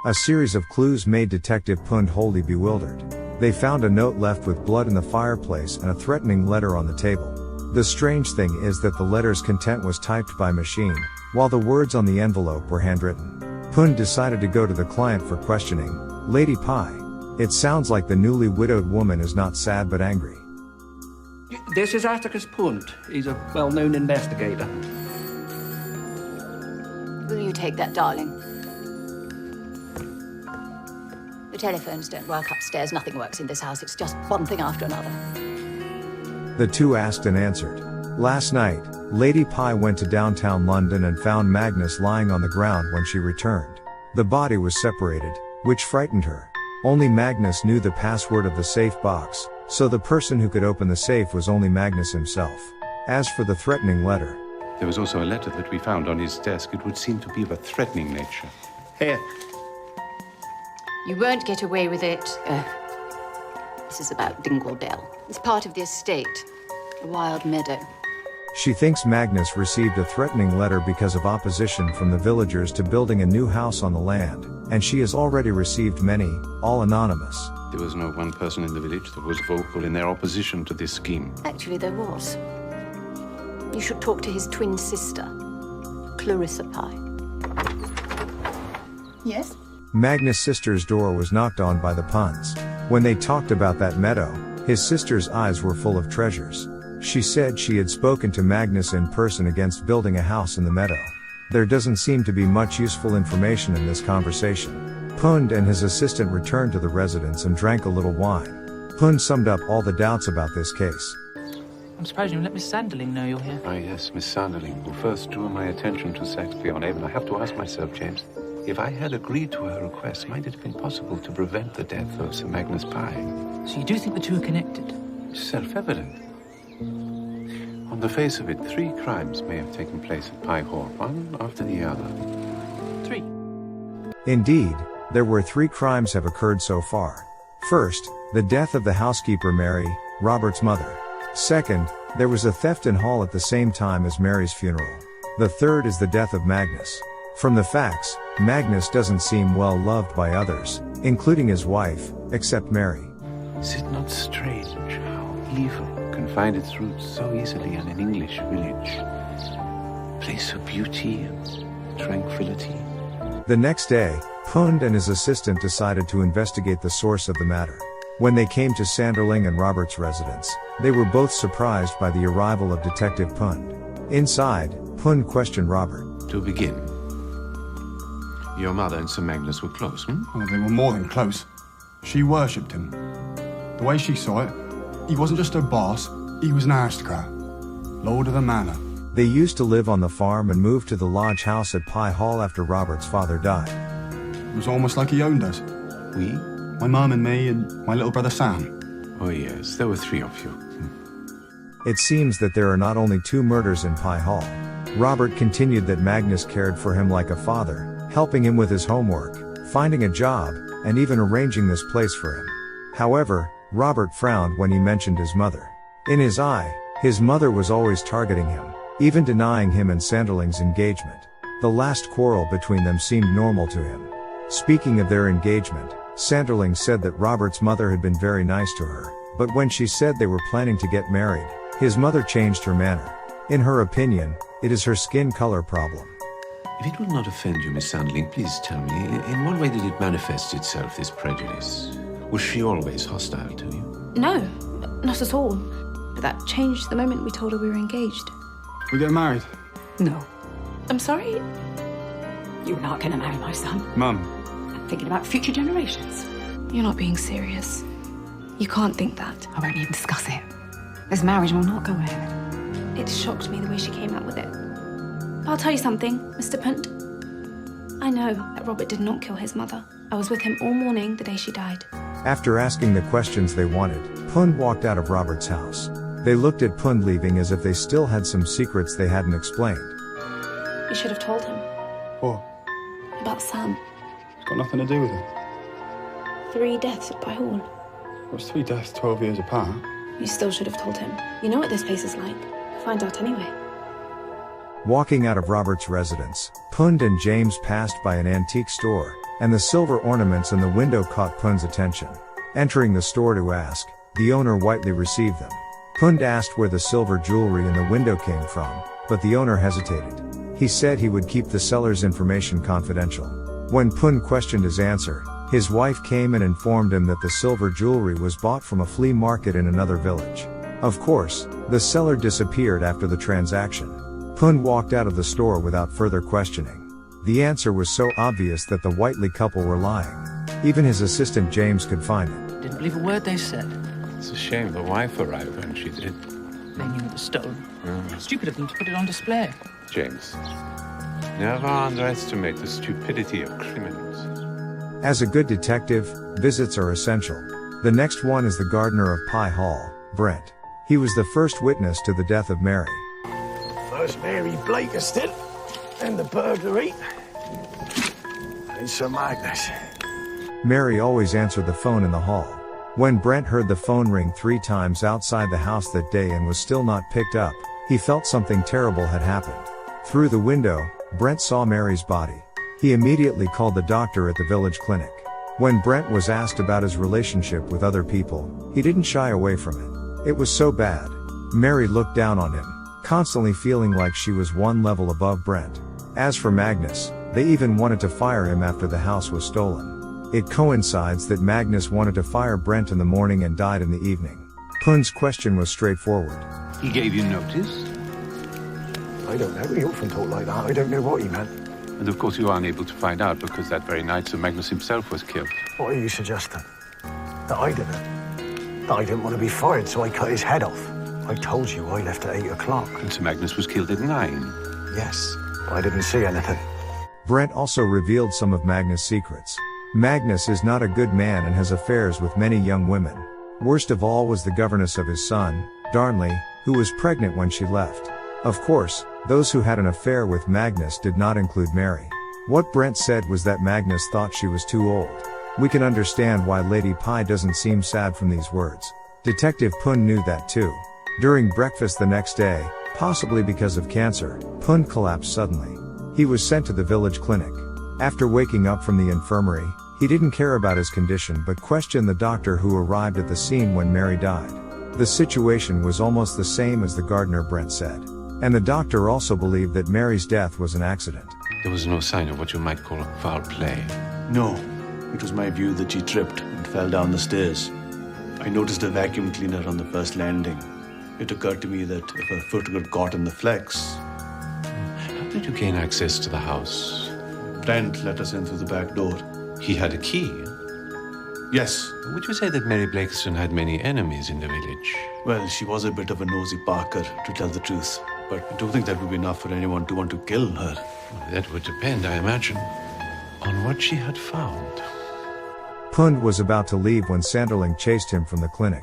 A series of clues made Detective Pund wholly bewildered. They found a note left with blood in the fireplace and a threatening letter on the table. The strange thing is that the letter's content was typed by machine, while the words on the envelope were handwritten. Pund decided to go to the client for questioning. Lady Pye. It sounds like the newly widowed woman is not sad but angry. This is Atticus Pund. He's a well-known investigator. Will you take that, darling? The telephones don't work upstairs. Nothing works in this house. It's just one thing after another. The two asked and answered. Last night, Lady Pye went to downtown London and found Magnus lying on the ground when she returned. The body was separated, which frightened her. Only Magnus knew the password of the safe box, so the person who could open the safe was only Magnus himself. As for the threatening letter, there was also a letter that we found on his desk. It would seem to be of a threatening nature. Here. You won't get away with it. This is about Dingle Dell. It's part of the estate, a wild meadow. She thinks Magnus received a threatening letter because of opposition from the villagers to building a new house on the land, and she has already received many, all anonymous. There was no one person in the village that was vocal in their opposition to this scheme. Actually, there was. You should talk to his twin sister, Clarissa Pye. Yes? Magnus' sister's door was knocked on by the Punds. When they talked about that meadow, his sister's eyes were full of treasures. She said she had spoken to Magnus in person against building a house in the meadow. There doesn't seem to be much useful information in this conversation. Pund and his assistant returned to the residence and drank a little wine. Pund summed up all the doubts about this case. I'm surprised you let Miss Sanderling know you're here. Ah, yes, Miss Sanderling, who first drew my attention to Saxe-Pion-Avon. I have to ask myself, James, if I had agreed to her request, might it have been possible to prevent the death of Sir Magnus Pye? So you do think the two are connected? Self-evident. On the face of it, 3 crimes may have taken place at Pye Hall, one after the other. 3. Indeed, there were 3 crimes have occurred so far. First, the death of the housekeeper Mary, Robert's mother. Second, there was a theft in Hall at the same time as Mary's funeral. The third is the death of Magnus. From the facts, Magnus doesn't seem well loved by others, including his wife, except Mary. Is it not strange how evil can find its roots so easily in an English village? Place of beauty and tranquility. The next day, Pund and his assistant decided to investigate the source of the matter. When they came to Sanderling and Robert's residence, they were both surprised by the arrival of Detective Pund. Inside, Pund questioned Robert. To begin, your mother and Sir Magnus were close, Oh, they were more than close. She worshipped him. The way she saw it, he wasn't just her boss, he was an aristocrat. Lord of the manor. They used to live on the farm and moved to the lodge house at Pye Hall after Robert's father died. It was almost like he owned us. We? My mum and me and my little brother Sam. Oh yes, there were 3 of you. It seems that there are not only 2 murders in Pye Hall. Robert continued that Magnus cared for him like a father, helping him with his homework, finding a job, and even arranging this place for him. However, Robert frowned when he mentioned his mother. In his eye, his mother was always targeting him, even denying him and Sanderling's engagement. The last quarrel between them seemed normal to him. Speaking of their engagement, Sanderling said that Robert's mother had been very nice to her, but when she said they were planning to get married, his mother changed her manner. In her opinion, it is her skin color problem. If it will not offend you, Miss Sanderling, please tell me, in what way did it manifest itself, this prejudice? Was she always hostile to you? No, not at all. But that changed the moment we told her we were engaged. We get married. No. I'm sorry? You're not going to marry my son. Mum. I'm thinking about future generations. You're not being serious. You can't think that. I won't even discuss it. This marriage will not go ahead. It shocked me the way she came out with it. I'll tell you something, Mr. Punt. I know that Robert did not kill his mother. I was with him all morning the day she died. After asking the questions they wanted, Pund walked out of Robert's house. They looked at Pund leaving as if they still had some secrets they hadn't explained. You should have told him. What? About Sam. It's got nothing to do with it. 3 deaths at Pye Hall. What's 3 deaths 12 years apart? You still should have told him. You know what this place is like. You'll find out anyway. Walking out of Robert's residence, Pund and James passed by an antique store, and the silver ornaments in the window caught Pun's attention. Entering the store to ask, the owner whitely received them. Pund asked where the silver jewelry in the window came from, but the owner hesitated. He said he would keep the seller's information confidential. When Pund questioned his answer, his wife came and informed him that the silver jewelry was bought from a flea market in another village. Of course, the seller disappeared after the transaction. Pund walked out of the store without further questioning. The answer was so obvious that the Whiteley couple were lying. Even his assistant James could find it. Didn't believe a word they said. It's a shame the wife arrived when she did. They knew it was stolen. Stupid of them to put it on display. James, never underestimate the stupidity of criminals. As a good detective, visits are essential. The next one is the gardener of Pye Hall, Brent. He was the first witness to the death of Mary. First Mary Blakiston, and the burglary, and Sir Magnus. Mary always answered the phone in the hall. When Brent heard the phone ring 3 times outside the house that day and was still not picked up, he felt something terrible had happened. Through the window, Brent saw Mary's body. He immediately called the doctor at the village clinic. When Brent was asked about his relationship with other people, he didn't shy away from it. It was so bad. Mary looked down on him, constantly feeling like she was one level above Brent. As for Magnus, they even wanted to fire him after the house was stolen. It coincides that Magnus wanted to fire Brent in the morning and died in the evening. Pund's question was straightforward. He gave you notice? I don't know, he often talked like that, I don't know what he meant. And of course you are unable to find out because that very night Sir Magnus himself was killed. What are you suggesting? That I did it? That I didn't want to be fired, so I cut his head off. I told you I left at 8 o'clock. And Sir Magnus was killed at 9. Yes, but I didn't see anything. Brent also revealed some of Magnus' secrets. Magnus is not a good man and has affairs with many young women. Worst of all was the governess of his son, Darnley, who was pregnant when she left. Of course, those who had an affair with Magnus did not include Mary. What Brent said was that Magnus thought she was too old. We can understand why Lady Pye doesn't seem sad from these words. Detective Pund knew that too. During breakfast the next day, possibly because of cancer, Pund collapsed suddenly. He was sent to the village clinic. After waking up from the infirmary, he didn't care about his condition but questioned the doctor who arrived at the scene when Mary died. The situation was almost the same as the gardener Brent said. And the doctor also believed that Mary's death was an accident. There was no sign of what you might call foul play. No, it was my view that she tripped and fell down the stairs. I noticed a vacuum cleaner on the first landing. It occurred to me that if her foot got caught in the flex... How did you gain access to the house? Brent let us in through the back door. He had a key. Yes. Would you say that Mary Blakiston had many enemies in the village? Well, she was a bit of a nosy Parker, to tell the truth. But I don't think that would be enough for anyone to want to kill her. That would depend, I imagine, on what she had found. Pund was about to leave when Sanderling chased him from the clinic.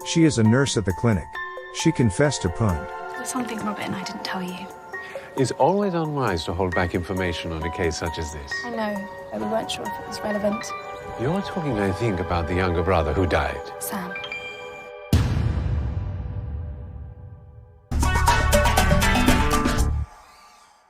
She is a nurse at the clinic. She confessed to Pund. There's something Robert and I didn't tell you. It's always unwise to hold back information on a case such as this. I know, but we weren't sure if it was relevant. You're talking, I think, about the younger brother who died. Sam.